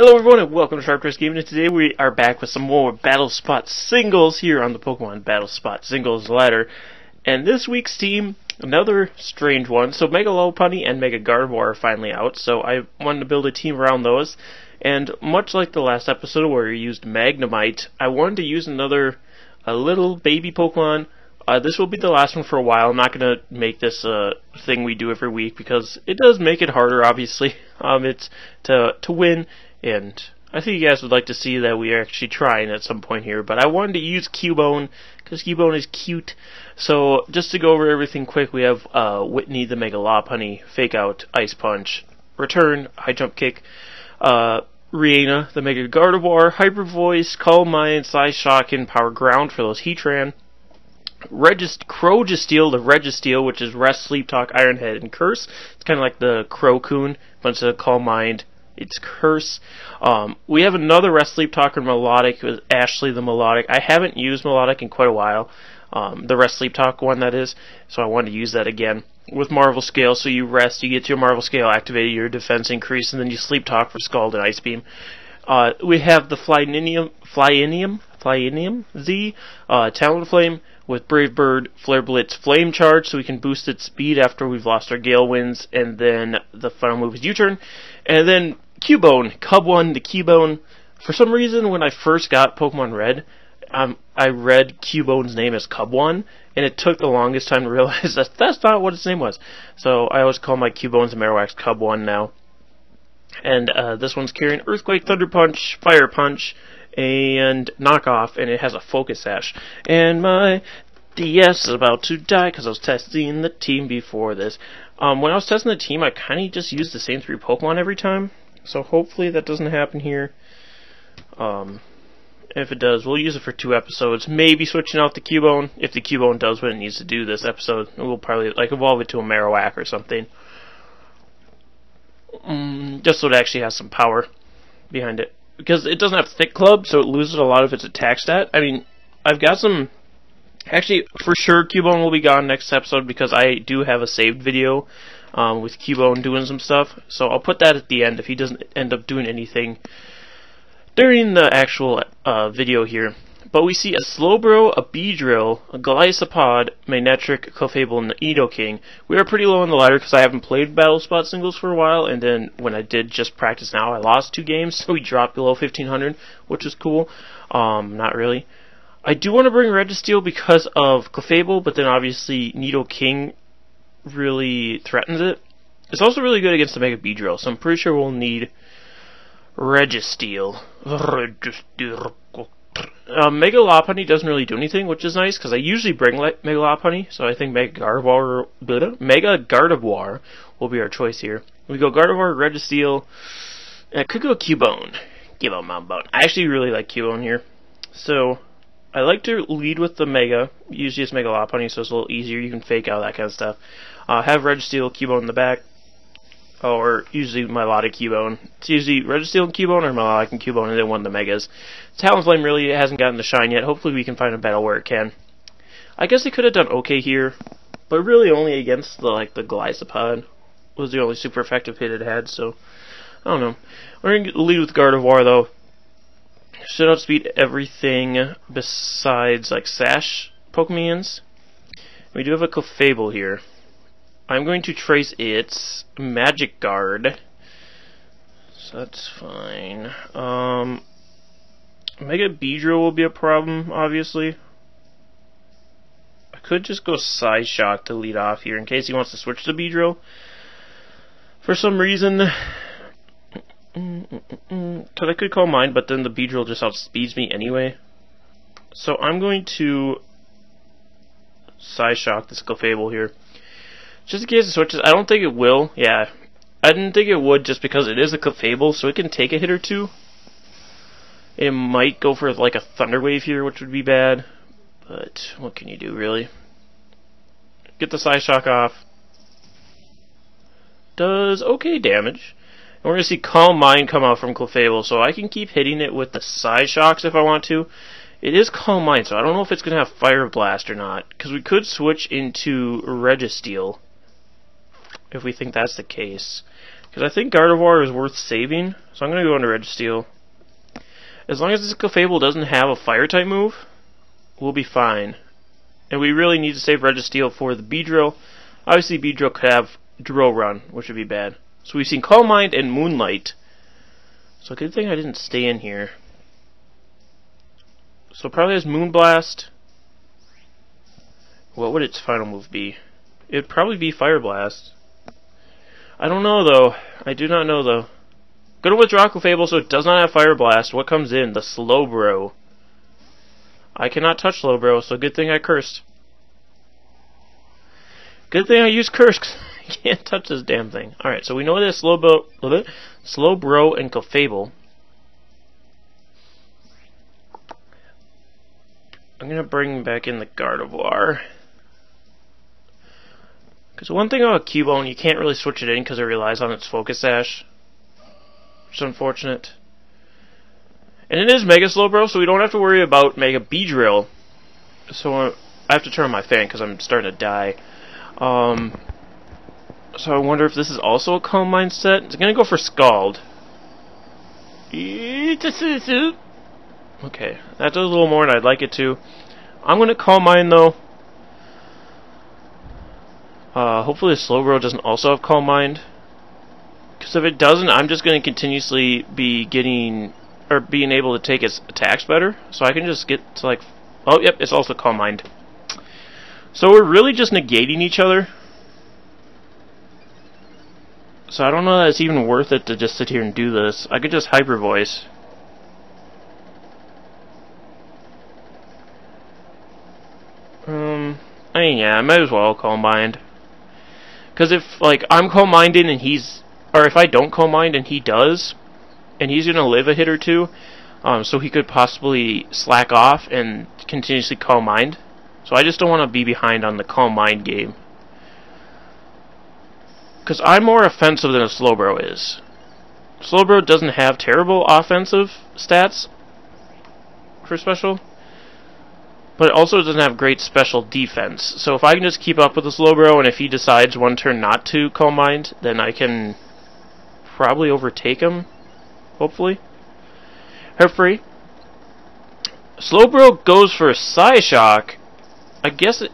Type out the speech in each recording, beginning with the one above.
Hello everyone and welcome to Sharp Dress Gaming, and today we are back with some more Battlespot singles here on the Pokemon Battlespot singles ladder. And this week's team, another strange one. So Mega Lopunny and Mega Gardevoir are finally out, so I wanted to build a team around those. And much like the last episode where we used Magnemite, I wanted to use a little baby Pokemon. This will be the last one for a while. I'm not going to make this a thing we do every week because it does make it harder, obviously. It's to win. And I think you guys would like to see that we are actually trying at some point here. But I wanted to use Cub-One because Cub-One is cute. So just to go over everything quick, we have Whitney the Mega Lopunny, Fake Out, Ice Punch, Return, High Jump Kick, Rihanna the Mega Gardevoir, Hyper Voice, Calm Mind, Size Shock, and Power Ground for those Heatran. Crogesteel, the Registeel, which is Rest, Sleep Talk, Iron Head, and Curse. It's kind of like the Crocoon, but instead of Calm Mind, it's Curse. We have another Rest, Sleep Talker Melodic with Ashley the Melodic. I haven't used Melodic in quite a while. The Rest, Sleep Talk one, that is. So I wanted to use that again. With Marvel Scale, so you rest, you get to your Marvel Scale activated, your defense increase, and then you Sleep Talk for Scald and Ice Beam. We have the Flyinium Z, Talonflame with Brave Bird, Flare Blitz, Flame Charge, so we can boost its speed after we've lost our Gale Winds, and then the final move is U-Turn. And then Cub-One, the Cubone. For some reason, when I first got Pokemon Red, I read Cubone's name as Cub-One, and it took the longest time to realize that that's not what its name was. So I always call my Cubones and Marowaks Cub-One now. And this one's carrying Earthquake, Thunder Punch, Fire Punch, and Knockoff, and it has a Focus Sash. And my DS is about to die because I was testing the team before this. When I was testing the team, I kind of just used the same 3 Pokemon every time. So hopefully that doesn't happen here. If it does, we'll use it for 2 episodes. Maybe switching out the Cubone. If the Cubone does what it needs to do this episode, we'll probably evolve it to a Marowak or something. Just so it actually has some power behind it. Because it doesn't have Thick Club, so it loses a lot of its attack stat. I mean, I've got some... Actually, for sure, Cubone will be gone next episode because I do have a saved video with Cubone doing some stuff. So I'll put that at the end if he doesn't end up doing anything during the actual video here. But we see a Slowbro, a Beedrill, a Golisopod, Manectric, Clefable, and the Nidoking. We are pretty low on the ladder because I haven't played Battlespot singles for a while, and then when I did just practice now, I lost 2 games, so we dropped below 1500, which is cool. Not really. I do want to bring Registeel because of Clefable, but then obviously Nidoking really threatens it. It's also really good against the Mega Beedrill, so I'm pretty sure we'll need Registeel. Mega Lopunny doesn't really do anything, which is nice, because I usually bring Mega Lopunny, so I think Mega Gardevoir will be our choice here. We go Gardevoir, Registeel, and I could go Cubone. Cubone, Mountain. I actually really like Cubone here. So, I like to lead with the Mega, usually it's Mega Lopunny, so it's a little easier, you can fake out that kind of stuff. Have Registeel, Cubone in the back, or usually Melodic Cubone. It's usually Registeel and Cubone, or Melodic and Cubone, and then one of the Megas. Talonflame really hasn't gotten the shine yet. Hopefully we can find a battle where it can. I guess they could have done okay here, but really only against the Golisopod was the only super effective hit it had, so I don't know. We're going to lead with Gardevoir, though. Should outspeed everything besides, Sash Pokemons. We do have a Clefable here. I'm going to trace its Magic Guard, so that's fine. Mega Beedrill will be a problem, obviously. I could just go Size Shock to lead off here in case he wants to switch to Beedrill. For some reason, because I could call mine, but then the Beedrill just outspeeds me anyway. So I'm going to Size Shock this Clefable here. Just in case it switches, I don't think it will. Yeah, I didn't think it would just because it is a Clefable, so it can take a hit or 2. It might go for a Thunder Wave here, which would be bad. But what can you do, really? Get the Size Shock off. Does okay damage. And we're going to see Calm Mind come out from Clefable, so I can keep hitting it with the Size Shocks if I want to. It is Calm Mind, so I don't know if it's going to have Fire Blast or not, because we could switch into Registeel if we think that's the case. Because I think Gardevoir is worth saving, so I'm going to go into Registeel. As long as this Clefable doesn't have a Fire-type move, we'll be fine. And we really need to save Registeel for the Beedrill. Obviously, Beedrill could have Drill Run, which would be bad. So we've seen Calm Mind and Moonlight. So good thing I didn't stay in here. So probably has Moonblast. What would its final move be? It'd probably be Fire Blast. I don't know though. I do not know though. Gonna withdraw Clefable so it does not have Fire Blast. What comes in? The Slowbro. I cannot touch Slowbro, so good thing I cursed. Good thing I used Curse, 'cause I can't touch this damn thing. Alright, so we know there's Slowbro and Clefable. I'm gonna bring back in the Gardevoir. Because one thing about Cub-One, you can't really switch it in because it relies on its Focus Sash. Which is unfortunate. And it is Mega Slowbro, so we don't have to worry about Mega Beedrill. So I have to turn on my fan because I'm starting to die. So I wonder if this is also a Calm Mind set. It's gonna go for Scald. Okay, that does a little more than I'd like it to. I'm gonna Calm Mind though. Hopefully the Slowbro doesn't also have Calm Mind. Because if it doesn't, I'm just gonna continuously be getting or being able to take its attacks better. So I can just get to like, oh yep, it's also Calm Mind. So we're really just negating each other. So I don't know that it's even worth it to just sit here and do this. I could just Hyper Voice. I mean, yeah, I might as well Calm Mind. Because if, like, I'm Calm Minded and he's, or if I don't Calm Mind and he does, and he's gonna live a hit or two, so he could possibly slack off and continuously Calm Mind. So I just don't want to be behind on the Calm Mind game. Because I'm more offensive than a Slowbro is. Slowbro doesn't have terrible offensive stats for special, but it also doesn't have great special defense. So if I can just keep up with the Slowbro, and if he decides one turn not to Calm Mind, then I can probably overtake him, hopefully. Hopefully. Slowbro goes for Psyshock. I guess it...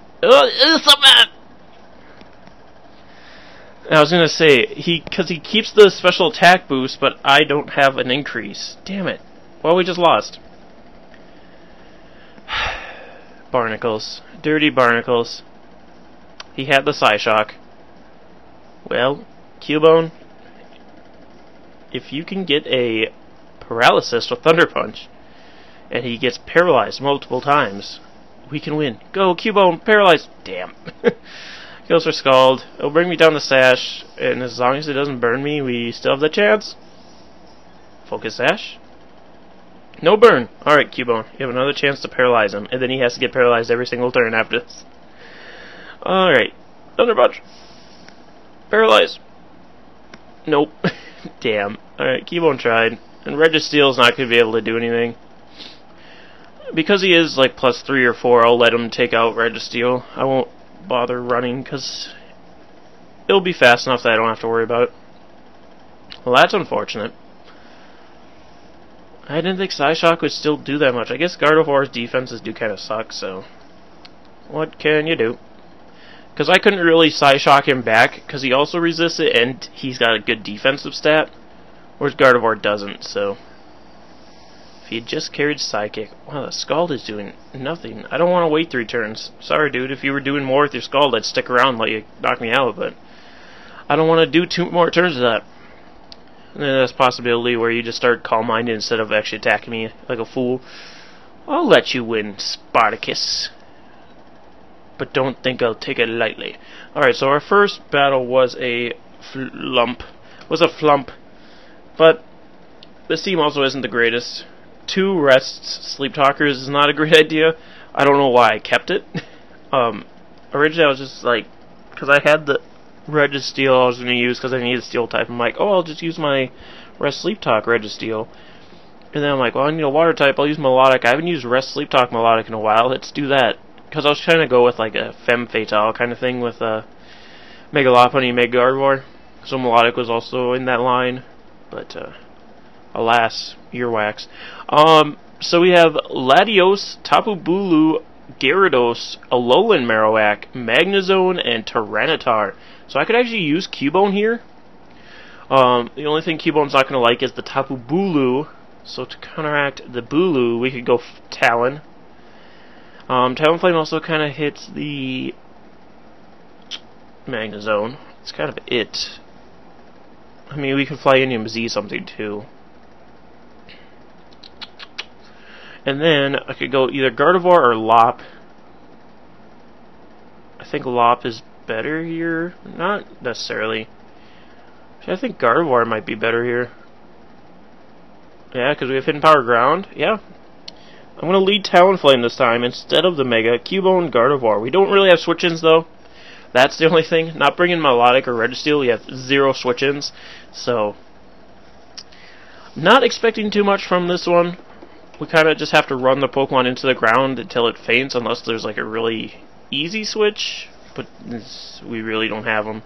I was gonna say, because he keeps the special attack boost, but I don't have an increase. Damn it. Well, we just lost. Barnacles. Dirty Barnacles. He had the Psyshock. Well, Cubone, if you can get a paralysis with Thunder Punch, and he gets paralyzed multiple times, we can win. Go, Cubone, paralyzed. Damn. Goes for Scald. It'll bring me down the Sash, and as long as it doesn't burn me, we still have the chance. Focus Sash. No burn. Alright, Cubone. You have another chance to paralyze him, and then he has to get paralyzed every single turn after this. Alright. Thunder Punch. Paralyze. Nope. Damn. Alright, Cubone tried. And Registeel's not going to be able to do anything. Because he is like +3 or 4, I'll let him take out Registeel. I won't bother running because it'll be fast enough that I don't have to worry about it. Well, that's unfortunate. I didn't think Psyshock would still do that much. I guess Gardevoir's defenses do kind of suck, so what can you do? Because I couldn't really Psyshock him back because he also resists it and he's got a good defensive stat, whereas Gardevoir doesn't, so if he had just carried Psychic... Wow, the Scald is doing nothing. I don't want to wait 3 turns. Sorry, dude. If you were doing more with your Scald, I'd stick around and let you knock me out, but I don't want to do 2 more turns of that. And then there's a possibility where you just start Calm Minded instead of actually attacking me like a fool. I'll let you win, Spartacus. But don't think I'll take it lightly. Alright, so our first battle was a flump. But this team also isn't the greatest. 2 rests Sleep Talkers is not a great idea. I don't know why I kept it. Originally I was just like, because I had the Registeel I was going to use because I needed Steel type. I'm like, oh, I'll just use my Rest Sleep Talk Registeel. And then I'm like, well, I need a Water type. I'll use Melodic. I haven't used Rest Sleep Talk Melodic in a while. Let's do that. Because I was trying to go with like a Femme Fatale kind of thing with Mega Lopunny, Mega Gardevoir. So Melodic was also in that line, but alas, earwax. So we have Latios, Tapu Bulu, Gyarados, Alolan Marowak, Magnezone, and Tyranitar. So I could actually use Cubone here. The only thing Cubone's not going to like is the Tapu Bulu. So to counteract the Bulu, we could go Talon. Talonflame also kind of hits the Magnezone. It's kind of it. I mean, we could Flyinium Z something too. And then I could go either Gardevoir or Lop. I think Lop is better here. Not necessarily. I think Gardevoir might be better here. Yeah, because we have Hidden Power Ground. Yeah. I'm going to lead Talonflame this time instead of the Mega. Cubone, Gardevoir. We don't really have switch-ins though. That's the only thing. Not bringing Melodic or Registeel. We have 0 switch-ins. So, not expecting too much from this one. We kind of just have to run the Pokemon into the ground until it faints, unless there's like a really easy switch. But we really don't have them.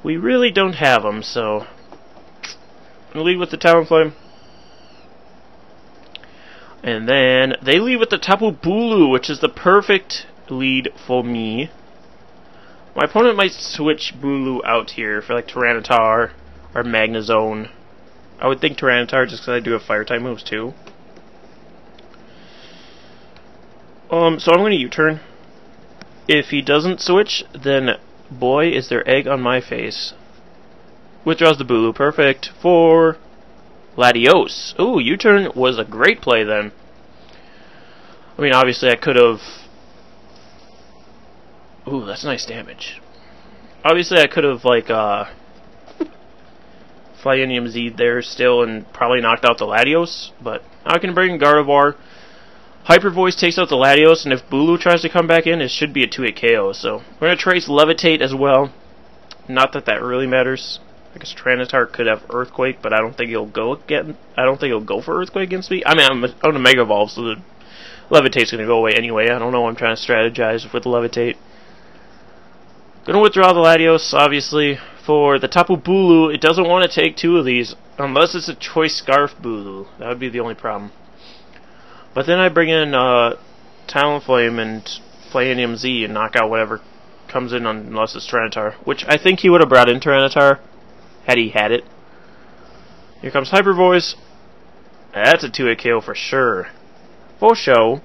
We really don't have them, so I'm going to lead with the Talonflame. And then they lead with the Tapu Bulu, which is the perfect lead for me. My opponent might switch Bulu out here for like Tyranitar or Magnezone. I would think Tyranitar just because I do have Fire-type moves too. So I'm going to U-turn. If he doesn't switch, then boy, is there egg on my face. Withdraws the Bulu. Perfect for Latios. Ooh, U-turn was a great play then. I mean, obviously I could have... Ooh, that's nice damage. Obviously I could have, like, Flyinium Z there still and probably knocked out the Latios, but I can bring Gardevoir. Hyper Voice takes out the Latios, and if Bulu tries to come back in, it should be a 2-hit KO. So we're going to trace Levitate as well. Not that that really matters. I guess Tyranitar could have Earthquake, but I don't think he'll go for Earthquake against me. I mean, I'm on a Mega Evolve, so the Levitate's going to go away anyway. I don't know. I'm trying to strategize with Levitate. Going to withdraw the Latios, obviously. For the Tapu Bulu, it doesn't want to take 2 of these, unless it's a Choice Scarf Bulu. That would be the only problem. But then I bring in Talonflame and Flyinium Z and knock out whatever comes in unless it's Tyranitar. Which I think he would have brought in Tyranitar had he had it. Here comes Hyper Voice. That's a 2-hit KO for sure. For show.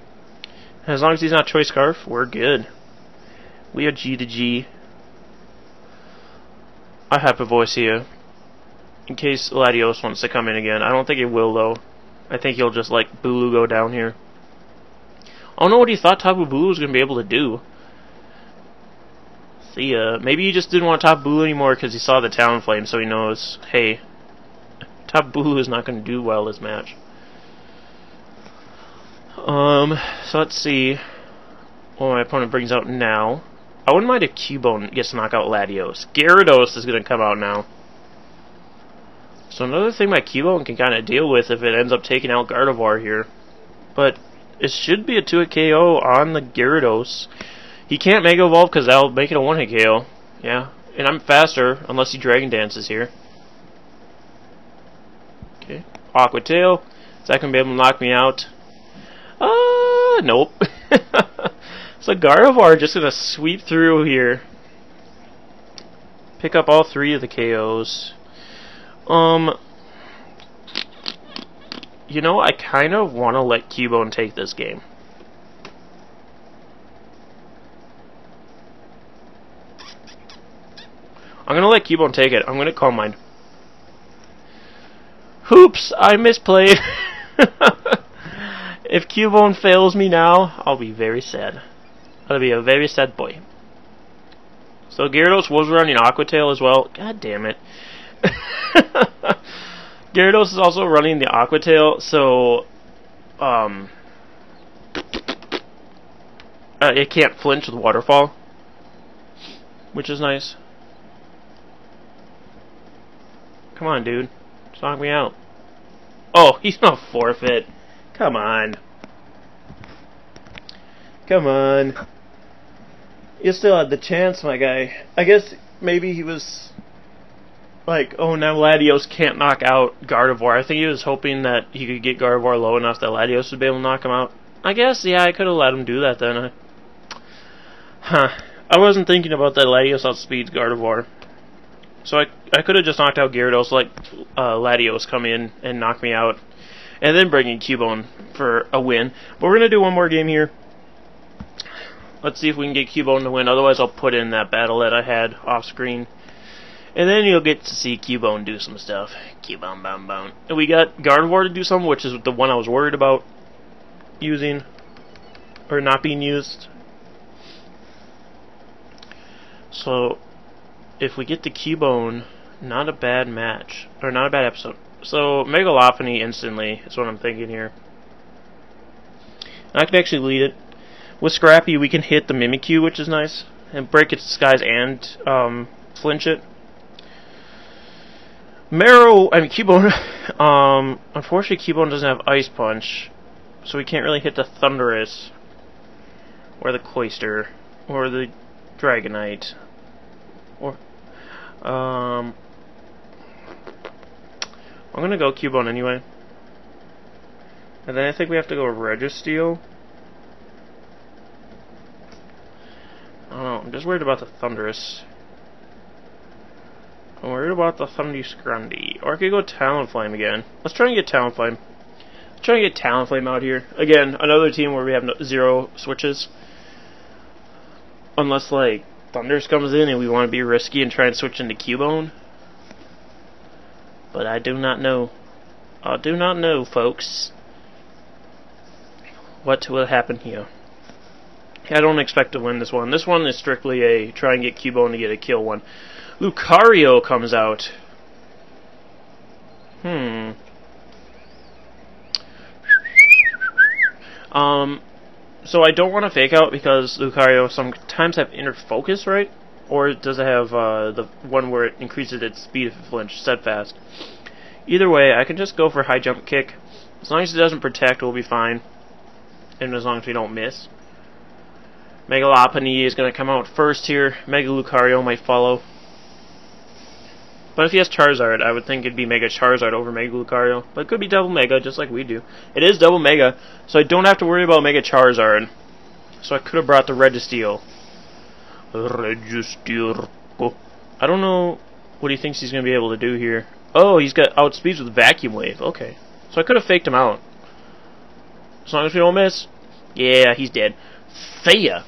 As long as he's not Choice Scarf, we're good. We are G to G. I Hyper Voice here. In case Latios wants to come in again. I don't think he will though. I think he'll just let Bulu go down here. I don't know what he thought Tapu Bulu was going to be able to do. See ya. Maybe he just didn't want Tapu Bulu anymore because he saw the Talonflame, so he knows, hey, Tapu Bulu is not going to do well this match. So let's see what my opponent brings out now. I wouldn't mind if Cubone gets to knock out Latios. Gyarados is going to come out now. So another thing my Cubone can kind of deal with if it ends up taking out Gardevoir here. But it should be a 2-hit KO on the Gyarados. He can't Mega Evolve because that'll make it a 1-hit KO. Yeah, and I'm faster unless he Dragon Dances here. Okay, Aqua Tail. Is that going to be able to knock me out? Nope. So Gardevoir just going to sweep through here. Pick up all 3 of the KOs. You know, I kind of want to let Cubone take this game. I'm going to let Cubone take it. I'm going to Calm Mind. Hoops! I misplayed. If Cubone fails me now, I'll be very sad. I'll be a very sad boy. So Gyarados was running Aqua Tail as well. God damn it. Gyarados is also running the Aqua Tail, so it can't flinch with Waterfall, which is nice. Come on, dude. Just knock me out. Oh, he's not forfeit. Come on. Come on. You still had the chance, my guy. I guess maybe he was like, oh, now Latios can't knock out Gardevoir. I think he was hoping that he could get Gardevoir low enough that Latios would be able to knock him out. I guess, yeah, I could have let him do that then. I wasn't thinking about that Latios outspeeds Gardevoir. So I could have just knocked out Gyarados, like Latios come in and knock me out, and then bring in Cubone for a win. But we're going to do one more game here. Let's see if we can get Cubone to win. Otherwise, I'll put in that battle that I had off screen. And then you'll get to see Cubone do some stuff. Cubone, bone, bone. And we got Gardevoir to do something, which is the one I was worried about using, or not being used. So, if we get the Cubone, not a bad match, or not a bad episode. So, Mega Lopunny instantly is what I'm thinking here. I can actually lead it. With Scrappy, we can hit the Mimikyu, which is nice, and break its disguise and flinch it. Cubone, unfortunately Cubone doesn't have Ice Punch, so we can't really hit the Thundurus, or the Cloyster, or the Dragonite, or, I'm gonna go Cubone anyway. And then I think we have to go Registeel. I don't know, I'm just worried about the Thundurus. I'm worried about the Thundy-Scrundy. Or I could go Talonflame again. Let's try and get Talonflame. Let's try and get Talonflame out here. Again, another team where we have zero switches. Unless, like, Thundurus comes in and we want to be risky and try and switch into Cubone. But I do not know. I do not know, folks, what will happen here. I don't expect to win this one. This one is strictly a try and get Cubone to get a kill one. Lucario comes out. So I don't want to fake out because Lucario sometimes have inner focus, right? Or does it have the one where it increases its speed if it flinch, steadfast? Either way, I can just go for high jump kick. As long as it doesn't protect, we'll be fine. And as long as we don't miss. Mega Lopunny is going to come out first here. Mega Lucario might follow. But if he has Charizard, I would think it'd be Mega Charizard over Mega Lucario. But it could be Double Mega, just like we do. It is Double Mega, so I don't have to worry about Mega Charizard. So I could have brought the Registeel. Registeel. I don't know what he thinks he's going to be able to do here. Oh, he's got outspeeds with Vacuum Wave. Okay. So I could have faked him out. As long as we don't miss. Yeah, he's dead. Thea!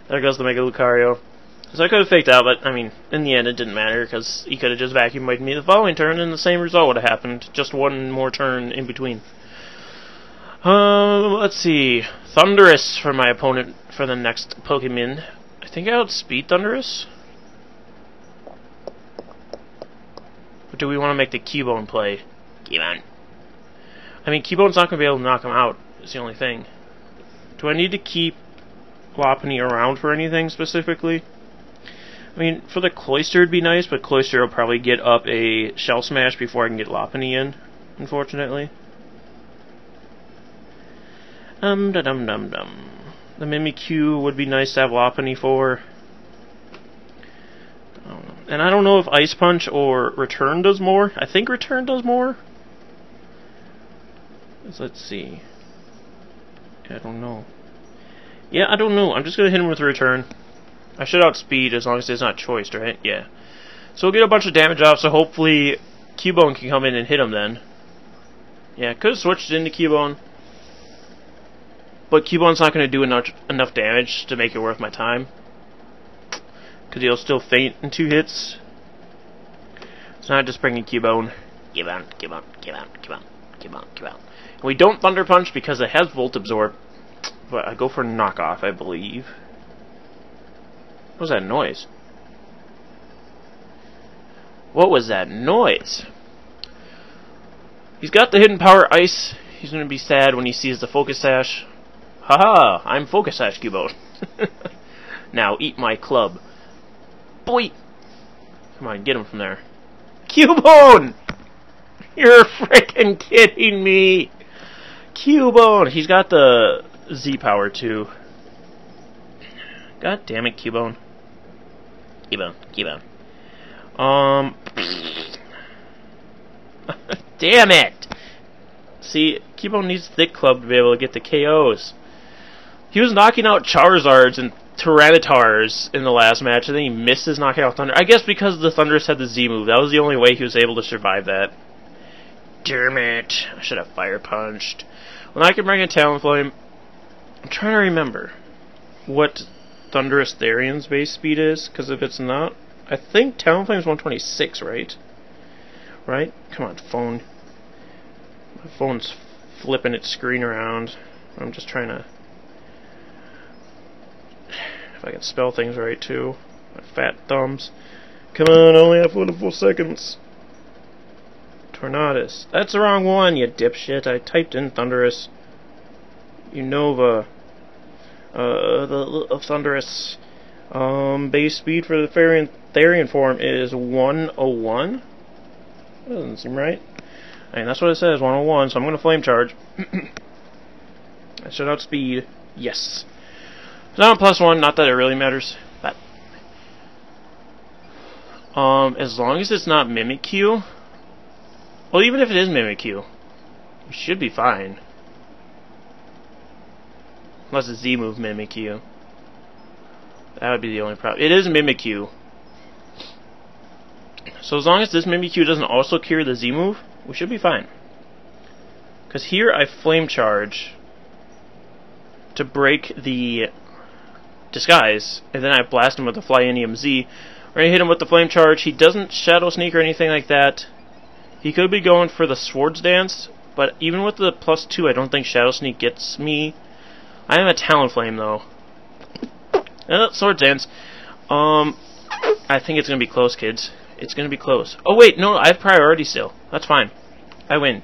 There goes the Mega Lucario. So I could have faked out, but, I mean, in the end it didn't matter, because he could have just Vacuum Waved me the following turn, and the same result would have happened. Just one more turn in between. Let's see. Thundurus for my opponent for the next Pokemon. I think I outspeed Thundurus? Or do we want to make the Cubone play? Cubone. I mean, Cubone's not going to be able to knock him out, is the only thing. Do I need to keep Lopunny around for anything specifically? I mean, for the Cloyster it'd be nice, but Cloyster will probably get up a Shell Smash before I can get Lopunny in, unfortunately. Da-dum-dum-dum. The Mimikyu would be nice to have Lopunny for. And I don't know if Ice Punch or Return does more. I think Return does more. Let's see. I don't know. Yeah, I don't know. I'm just going to hit him with Return. I should outspeed as long as it's not choiced, right? Yeah. So we'll get a bunch of damage off, so hopefully Cubone can come in and hit him then. Yeah, could have switched into Cubone. But Cubone's not going to do enough damage to make it worth my time. Because he'll still faint in 2 hits. So now I just bring in Cubone. Cubone, Cubone, Cubone, Cubone, Cubone, Cubone. And we don't Thunder Punch because it has Volt Absorb. But I go for knockoff, I believe. What was that noise? What was that noise? He's got the hidden power Ice. He's going to be sad when he sees the Focus Sash. Haha, I'm Focus Sash Cubone. Now eat my club. Boy! Come on, get him from there. Cubone! You're freaking kidding me! Cubone! He's got the Z power too. God damn it, Cubone. Cubone, Cubone. Damn it! See, Cub-One needs Thick Club to be able to get the KOs. He was knocking out Charizards and Tyrannitars in the last match, and then he misses knocking out Thunder. I guess because the Thundurus had the Z move. That was the only way he was able to survive that. Damn it. I should have Fire Punched. Well, now I can bring in Talonflame. I'm trying to remember what Thundurus Therian's base speed is, because if it's not, I think Talonflame's 126, right? Right? Come on, phone. My phone's flipping its screen around. I'm just trying to... If I can spell things right, too. My fat thumbs. Come on, I only have 44 seconds. Tornadus. That's the wrong one, you dipshit. I typed in Thundurus. Unova. The Thundurus. Base speed for the Therian form is 101? That doesn't seem right. I mean, that's what it says, 101, so I'm going to Flame Charge. I should outspeed. Yes. So now I'm +1, not that it really matters. But as long as it's not Mimikyu. Well, even if it is Mimikyu, we should be fine. Unless it's Z-move Mimikyu. That would be the only problem. It is Mimikyu. So as long as this Mimikyu doesn't also cure the Z-move, we should be fine. Because here I Flame Charge to break the disguise, and then I blast him with the Flyinium Z. We're going to hit him with the Flame Charge. He doesn't Shadow Sneak or anything like that. He could be going for the Swords Dance, but even with the +2, I don't think Shadow Sneak gets me. I am a Talonflame, though. Swords Dance. I think it's going to be close, kids. It's going to be close. Oh, wait, no, I have priority still. That's fine. I win.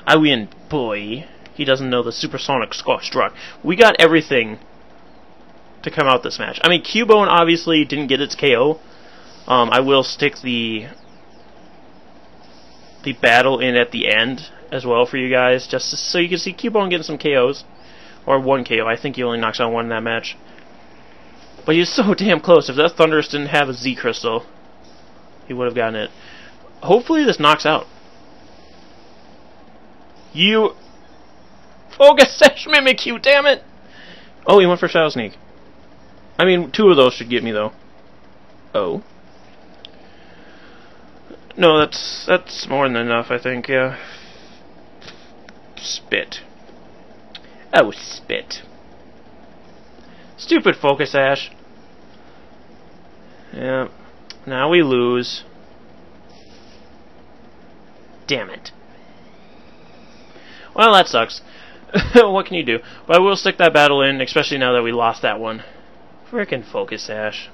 I win, boy. He doesn't know the Supersonic Scorched Rock. We got everything to come out this match. I mean, Cub-One obviously didn't get its KO. I will stick the battle in at the end as well for you guys, just so you can see Cub-One getting some KOs. Or one KO. I think he only knocks out one in that match. But he's so damn close. If that Thundurus didn't have a Z Crystal, he would have gotten it. Hopefully this knocks out. You... Focus Sash Mimikyu, damn it! Oh, he went for Shadow Sneak. I mean, 2 of those should get me, though. Oh. No, that's more than enough, I think, yeah. Spit. Oh, spit. Stupid Focus Sash. Yeah. Now we lose. Damn it. Well, that sucks. What can you do? But I will stick that battle in, especially now that we lost that one. Frickin' Focus Sash.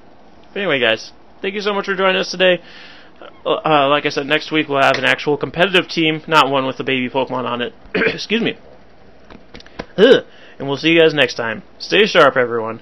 But anyway, guys, thank you so much for joining us today. Like I said, next week we'll have an actual competitive team, not one with the baby Pokemon on it. Excuse me. And we'll see you guys next time. Stay sharp, everyone.